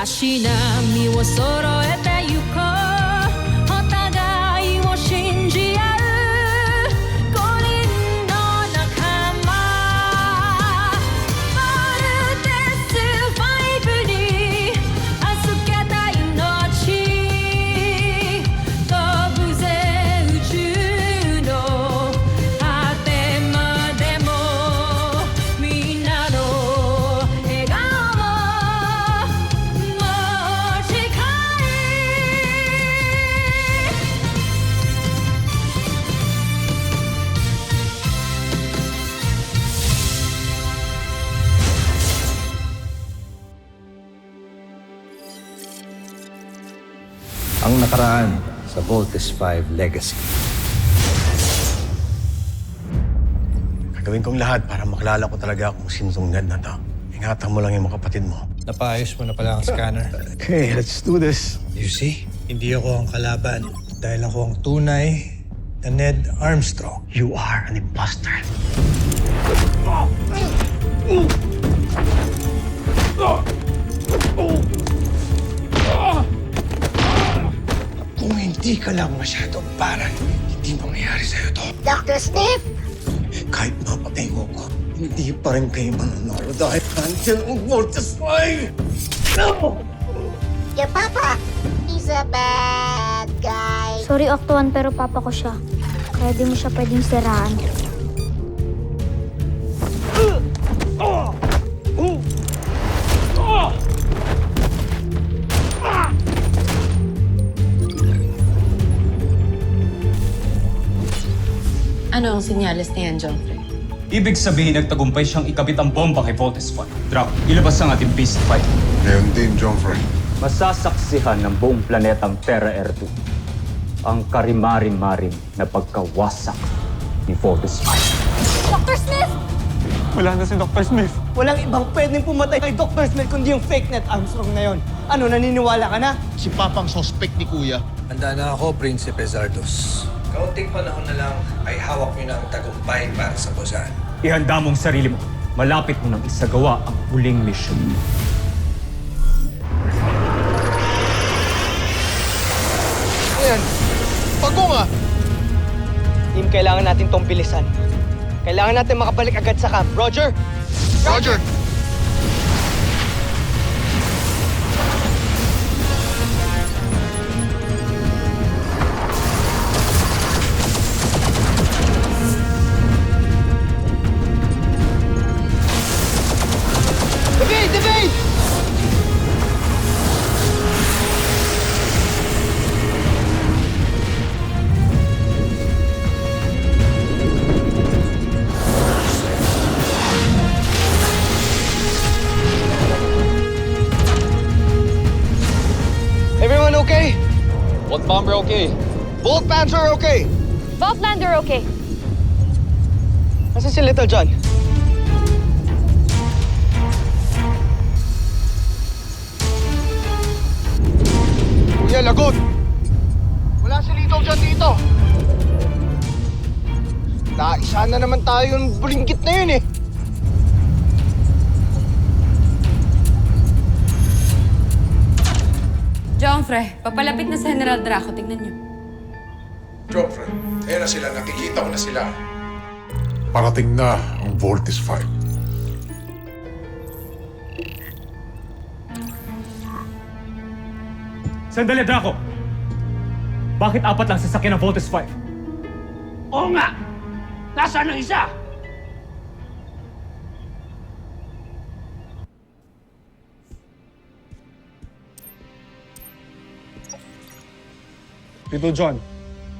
しなみを揃えてゆこうお互いを信じ合う5人の仲間バルテス5に預けた命飛ぶぜ宇宙の果てまでもみんなの笑顔持ち帰Ang nakaraan sa Voltes 5 Legacy. Gagawin kong lahat para makilala ko talaga kung sino tong Ned na to. Ingatan mo lang yung mga kapatid mo. Napaayos mo na pala ang scanner. Okay, let's do this. You see? Hindi ako ang kalaban dahil ako ang tunay na Ned Armstrong. You are an imposter. Kung hindi ka lang masyadong parang, hindi mangyayari sa'yo to. Dr. Smith! Kahit mapatay mo ko, hindi pa rin kayo mananalo dahil nandiyan ang Voltes 5! No! Your papa! He's a bad guy. Sorry, Octo 1, pero papa ko siya. Kaya di mo siya pwedeng siraan. Ano ang sinyalis na yan, Joffrey? Ibig sabihin, nagtagumpay siyang ikabit ang bomba kay Voltes 5. Draco, ilabas ang ating beast fight. Ngayon din, Joffrey. Masasaksihan ng buong planetang Terra Air 2 ang karimarim-marim na pagkawasak ni Voltes 5. Dr. Smith! Wala na si Dr. Smith. Walang ibang pwedeng pumatay kay Dr. Smith kundi yung fake Ned Armstrong na yon. Ano, naniniwala ka na? Si Papang suspect ni Kuya. Handa na ako, Prinsipe Zardos. Kaunting panahon na lang ay hawak niyo na ang tagumpay para sa Buzan. Ihanda mong sarili mo. Malapit mo nang isagawa ang huling mission. Ayan, pagong ah! Team, kailangan natin tong bilisan. Kailangan natin makabalik agad sa camp. Roger? Roger! Evade! Evade! Everyone okay? What bomber okay? Bolt Panzer okay? Vaultlander, okay. Nasaan si Little John? Kuya, lagot! Wala si Little John dito. Naisa na naman tayo yung bulinggit na yun eh. Joffrey, papalapit na sa General Draco. Tignan niyo. Joffrey, ayan na sila. Nakikita ko na sila. Parating na ang Voltes 5. Sandali, Draco! Bakit apat lang sasakyan ng Voltes 5? Oo nga! Nasaan ang isa? Tito John,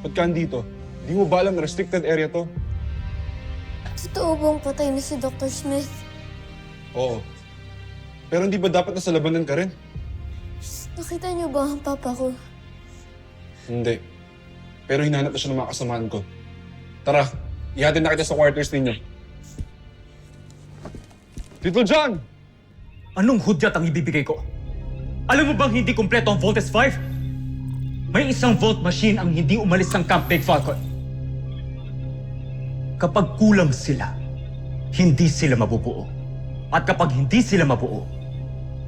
ba't ka andito? Di mo ba alam na restricted area to? Totoo bang patay na si Dr. Smith? Oo. Pero hindi ba dapat nasa labanan ka rin? Nakita niyo ba ang papa ko? Hindi. Pero hinanap na siya ng mga kasamahan ko. Tara, ihatid na kita sa quarters ninyo. Tito John! Anong hudyat ang ibibigay ko? Alam mo bang hindi kumpleto ang Voltes 5? May isang Volt machine ang hindi umalis ng Camp Big Falcon. Kapag kulang sila, hindi sila mabubuo. At kapag hindi sila mabuo,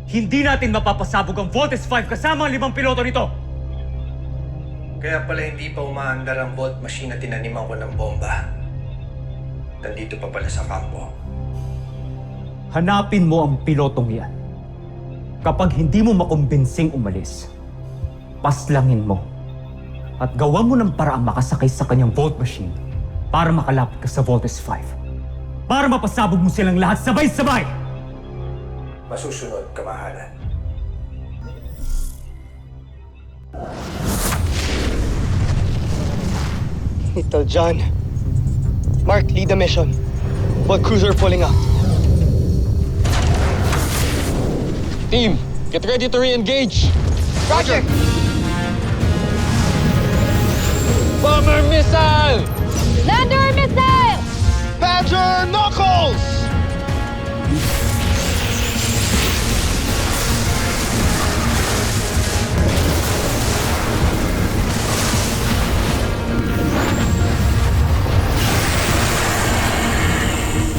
hindi natin mapapasabog ang Voltes 5 kasama ang 5 piloto nito. Kaya pala hindi pa umaandar ang Volt Machine na tinaniman ko ng bomba. Nandito pa pala sa kampo. Hanapin mo ang pilotong yan. Kapag hindi mo makumbinsing umalis, paslangin mo at gawa mo ng paraang makasakay sa kanyang Volt Machine para makalapit ka sa Voltes 5. Para mapasabog mo silang lahat sabay-sabay! Masusunod, kamahalan. Little John. Mark, lead the mission. While cruiser pulling out. Team, get ready to re-engage. Roger! Bomber missile! Lander missile! Badger knuckles!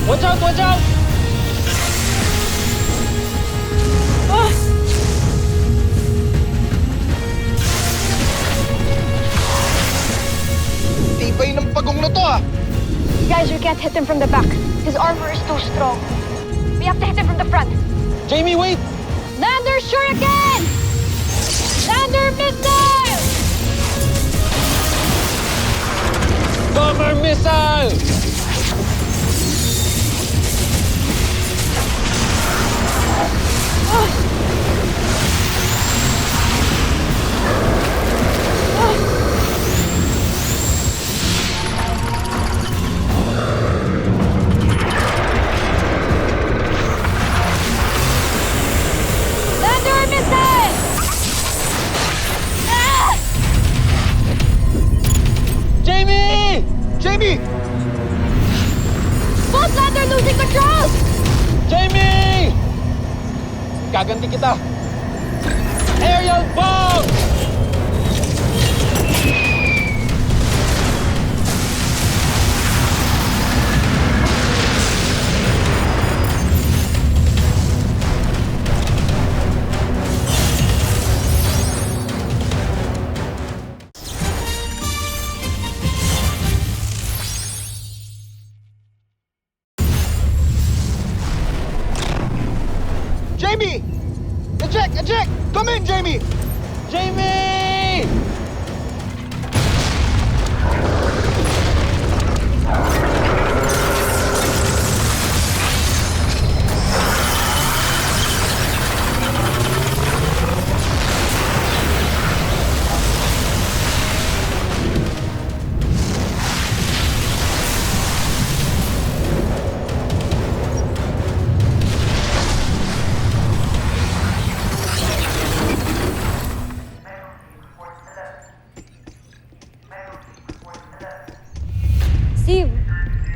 Watch out! Watch out! Tibay ng pagong na to ah! Guys, we can't hit him from the back. His armor is too strong. We have to hit him from the front. Jamie, wait! Lander shuriken! Lander missile! Bomber missile! Lander missile! Ah! Jamie! Jamie! Both Lander losing control! Jamie! Gaganti kita! Aerial bomb! Jamie! Eject! Eject! Come in, Jamie! Jamie! Steve,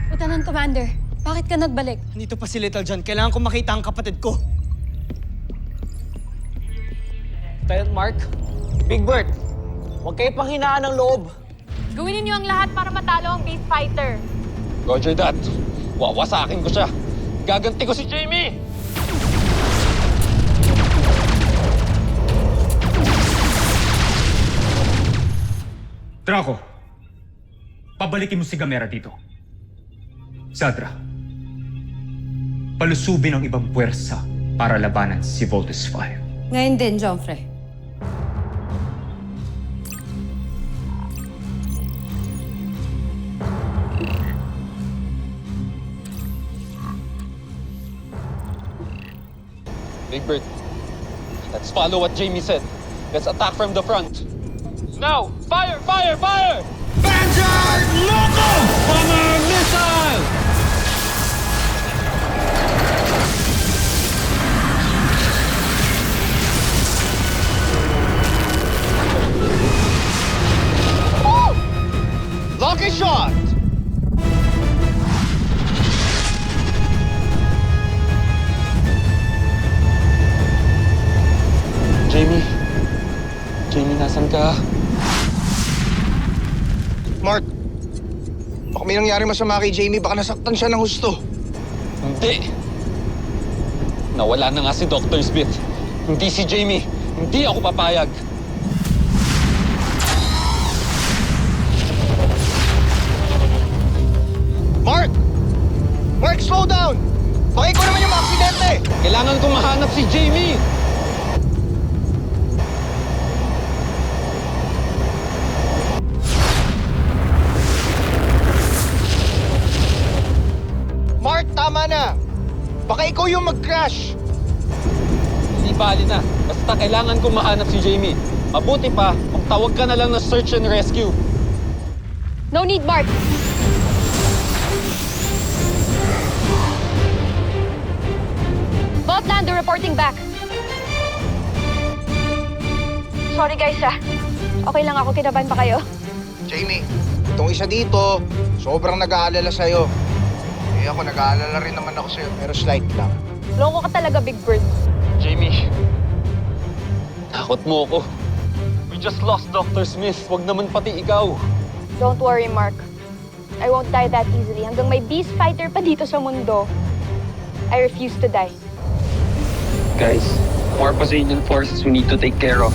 Lieutenant Commander, bakit ka nagbalik? Nandito pa si Little John. Kailangan ko makita ang kapatid ko. Lieutenant Mark, Big Bird, huwag kayo panghinaan ng loob. Gawin niyo ang lahat para matalo ang Beast Fighter. Roger that. Wawasakin ko siya. Gaganti ko si Jamie! Draco, pabalikin mo si Gamera dito. Zadra, palusubin ang ibang puwersa para labanan si Voltes 5. Ngayon din, Joffrey. Big Bird, let's follow what Jamie said. Let's attack from the front. Now! Fire! Fire! Fire! Vanguard Loco! Bomber missile! Lucky shot! Jamie? Jamie, nasan ka? Mark, baka may nangyari masama kay Jamie. Baka nasaktan siya ng husto. Hindi. Nawala na nga si Dr. Smith. Hindi si Jamie. Hindi ako papayag. Mark! Mark, slow down! Baka ikaw naman yung aksidente! Kailangan ko mahanap si Jamie! Mark, tama na! Baka ikaw yung mag-crash! Hindi bali na. Basta kailangan ko mahanap si Jamie. Mabuti pa, magtawag ka na lang ng search and rescue. No need, Mark. Boatlander reporting back. Sorry guys Okay lang ako, kinabahan pa kayo? Jamie, itong isa dito, sobrang nag-aalala sa'yo. Eh ako, nag-aalala rin naman ako sa'yo, pero slight lang. Loko ka talaga, Big Bird. Jamie, takot mo ako. We just lost Dr. Smith. Wag naman pati ikaw. Don't worry, Mark. I won't die that easily. Hanggang may beast fighter pa dito sa mundo, I refuse to die. Guys, more Poseidon forces we need to take care of.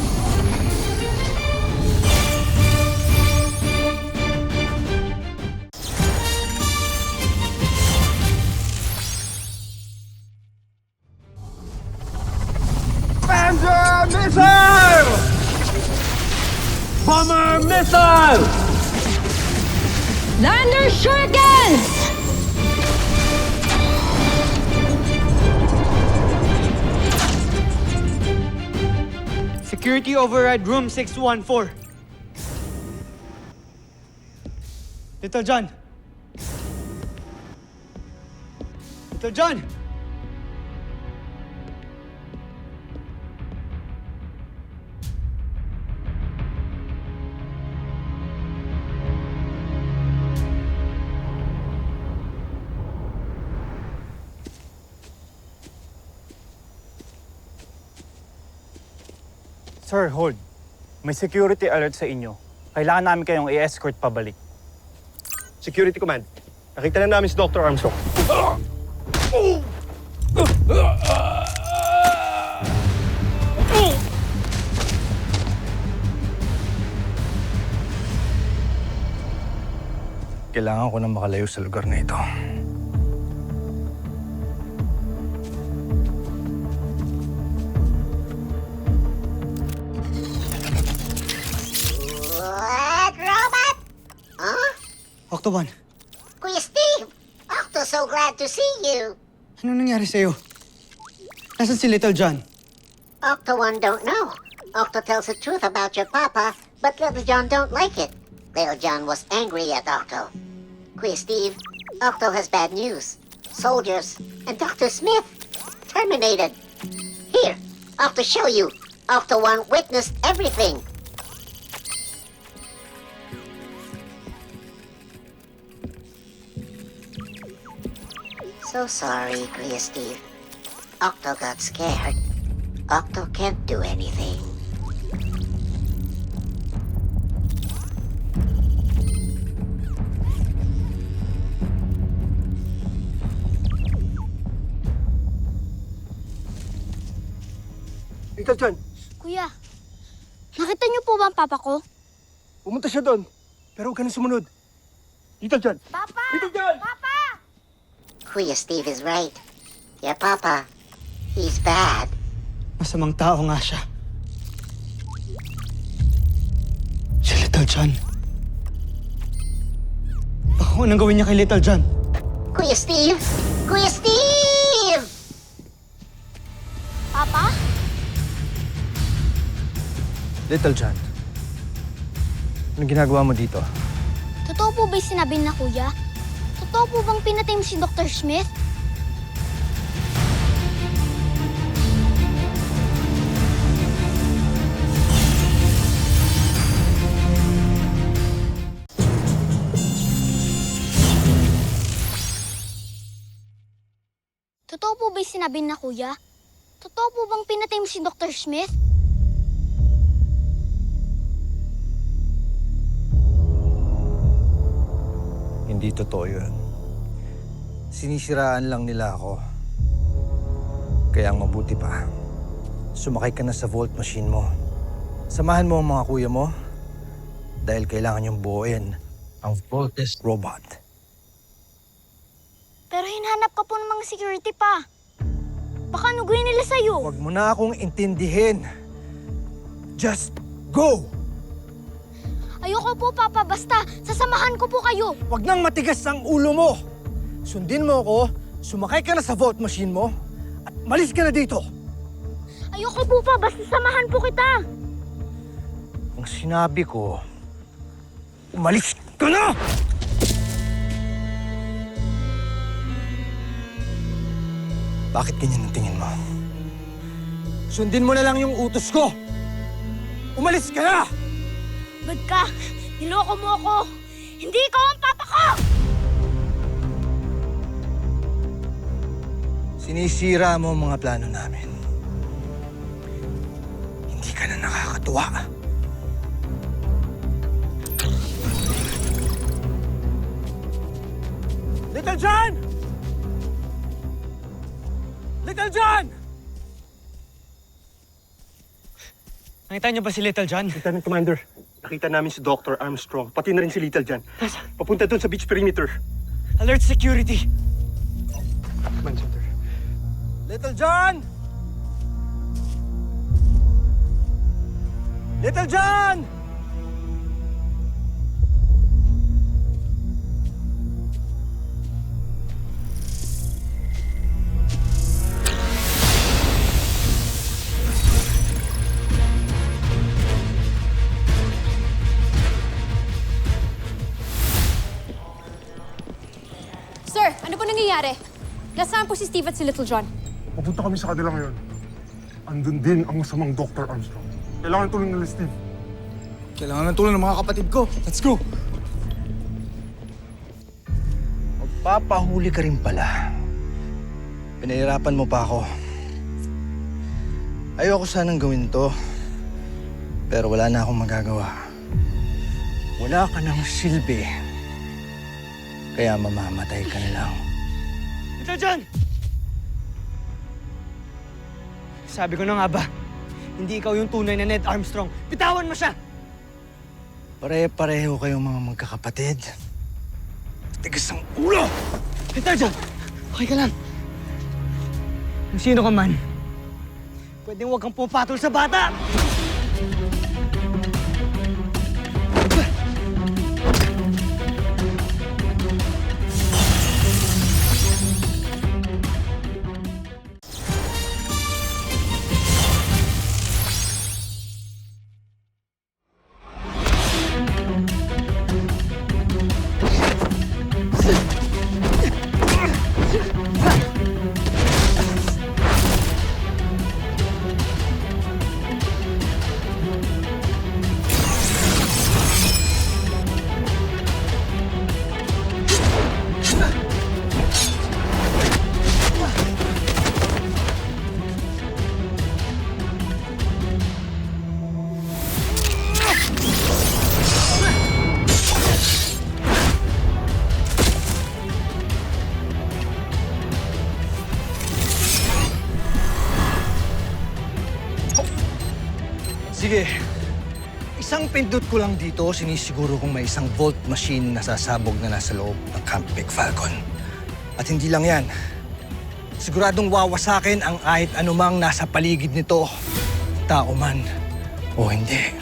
Panzer missile! Bomber missile! Lander shurikens! Security override room 614. Little John. Little John! Sir, hold. May security alert sa inyo. Kailangan namin kayong i-escort pabalik. Security Command, nakita na namin si Dr. Armstrong. Kailangan ko na makalayo sa lugar na ito. What, robot? Huh? Octo One, Kuya Steve! Octo, so glad to see you. ano nangyari sa'yo? Nasaan si Little John? Octo One don't know. Octo tells the truth about your papa, but Little John don't like it. Little John was angry at Octo. Kuya Steve, Octo has bad news. Soldiers and Dr. Smith terminated. Here, Octo show you. Octo One witnessed everything. So sorry, Kuya Steve. Octo got scared. Octo can't do anything. Little John, Kuya, nakita niyo po ba ang papa ko? pumunta siya doon. Pero huwag ka na sumunod. Little John! Papa! Little John! Papa! Kuya Steve is right. Your papa, he's bad. Masamang tao nga siya. Si Little John. Baka anong gawin niya kay Little John? Kuya Steve! Kuya Steve! Papa? Little John, anong ginagawa mo dito? Totoo po ba'y sinabi na kuya? Totoo po bang pinatay mo si Dr. Smith? Totoo po ba'y sinabi na kuya? Totoo po bang pinatay mo si Dr. Smith? Hindi totoo yun. Sinisiraan lang nila ako. Kaya ang mabuti pa, sumakay ka na sa Volt Machine mo. Samahan mo ang mga kuya mo dahil kailangan niyong buuin ang Voltes robot. Pero hinhanap ka po ng mga security pa. Baka nuguin nila sa'yo. Huwag mo na akong intindihin. Just go! Ayoko po, Papa. Basta, sasamahan ko po kayo. Huwag nang matigas ang ulo mo. Sundin mo ako, sumakay ka na sa Volt Machine mo, at malis ka na dito. Ayoko po, Pa. Basta samahan po kita. Ang sinabi ko, umalis ka na! Bakit ganyan ang tingin mo? Sundin mo na lang yung utos ko! Umalis ka na! Bad ka. Niloko mo ako. Hindi ikaw ang papa ko! Sinisira mo ang mga plano namin. Hindi ka na nakakatuwa. Little John! Little John! Nakita niyo ba si Little John? Lieutenant Commander, nakita namin si Dr. Armstrong, pati na rin si Little John. Papunta doon sa beach perimeter. Alert security! Command Center. Little John! Little John! Sir, ano po nangyayari? Nasaan po si Steve at si Little John? Pupunta kami sa kanila ngayon. Andun din ang masamang Dr. Armstrong. Kailangan tulong nila, Steve. Kailangan ng tulong ng mga kapatid ko. Let's go! Magpapahuli ka rin pala. Pinahirapan mo pa ako. Ayoko sanang gawin to, pero wala na akong magagawa. Wala ka ng silbi, kaya mamamatay ka na lang. Little John! Sabi ko na nga ba, hindi ikaw yung tunay na Ned Armstrong. Bitawan mo siya! Pare-pareho kayong mga magkakapatid. Tigas ang ulo! Little John! Okay ka lang. Kung sino ka man, pwedeng huwag kang pumapatol sa bata! Sige, isang pindot ko lang dito, sinisiguro kong may isang Volt Machine na sasabog na nasa loob ng Camp Big Falcon. At hindi lang yan. Siguradong wawasakin ang kahit anumang nasa paligid nito, tao man o hindi.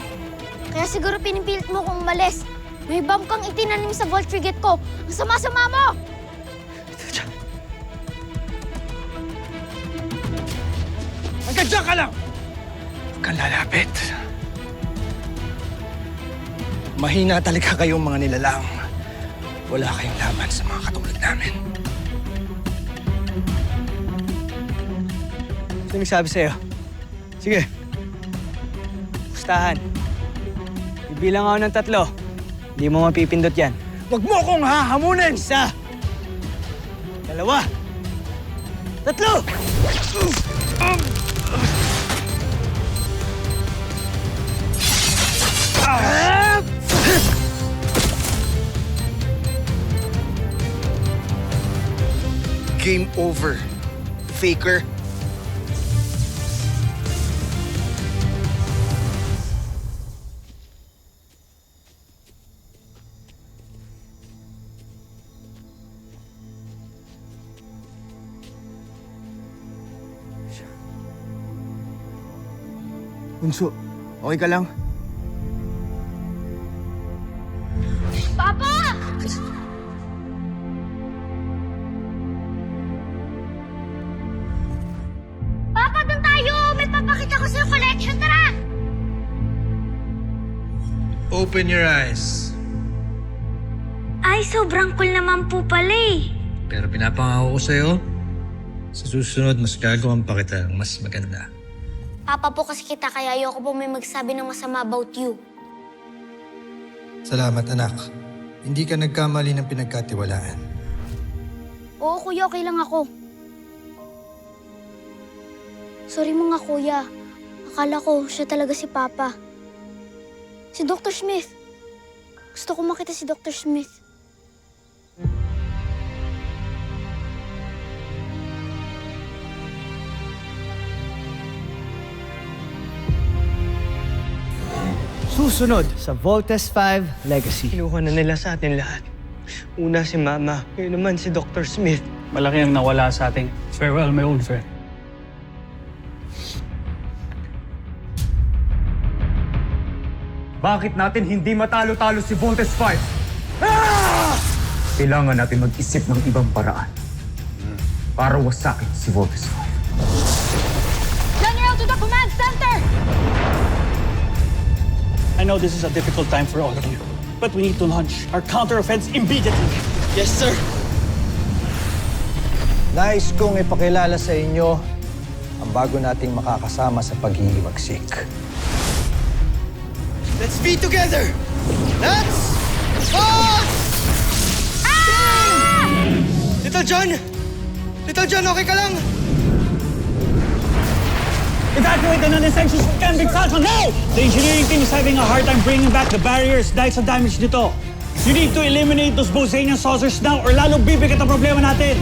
Kaya siguro pinipilit mo kong umalis. May bomb kang itinanim sa Volt Frigate ko. Ang sama-sama mo! Hanggang dyan ka lang! Huwag kang lalapit. Mahina talaga kayong mga nilalang. Wala kayong laban sa mga katulad namin. Sino nagsabi sa'yo? Sige. Pustahan. Bibilang ako ng 3. Hindi mo mapipindot yan. Huwag mo akong hahamunin! 1, 2, 3! Game over, faker. Bunso, okay ka lang? Papa! Papa, doon tayo! May papakita ko sa'yo collection, tara! Open your eyes. Ay, sobrang cool naman po pala eh. Pero pinapangako ko sa'yo, sa susunod mas gagawin pa kita ng mas maganda. Papa po kasi kita kaya ayoko po may magsabi ng masama about you. Salamat, anak. Hindi ka nagkamali ng pinagkatiwalaan. Oo, kuya, okay lang ako. Sorry mo nga, kuya. Akala ko siya talaga si Papa. Si Dr. Smith. Gusto ko makita si Dr. Smith. Susunod sa Voltes 5 Legacy. Kinuha na nila sa atin lahat. Una si Mama, ngayon naman si Dr. Smith. Malaki ang nawala sa ating farewell, my old friend. Bakit natin hindi matalo-talo si Voltes 5? Kailangan natin mag-isip ng ibang paraan para wasakin si Voltes 5. General, to the command center! I know this is a difficult time for all of you, but we need to launch our counter-offense immediately. Yes, sir. Nais kong ipakilala sa inyo ang bago nating makakasama sa paghihiwagsik. Let's be together! Let's march! Little John! Little John, okay ka lang? Evacuate the non-essentials from Camping Falcon now! The engineering team is having a hard time bringing back the barriers dahil sa damage nito. You need to eliminate those Bosanian saucers now or lalong bibigat ang problema natin.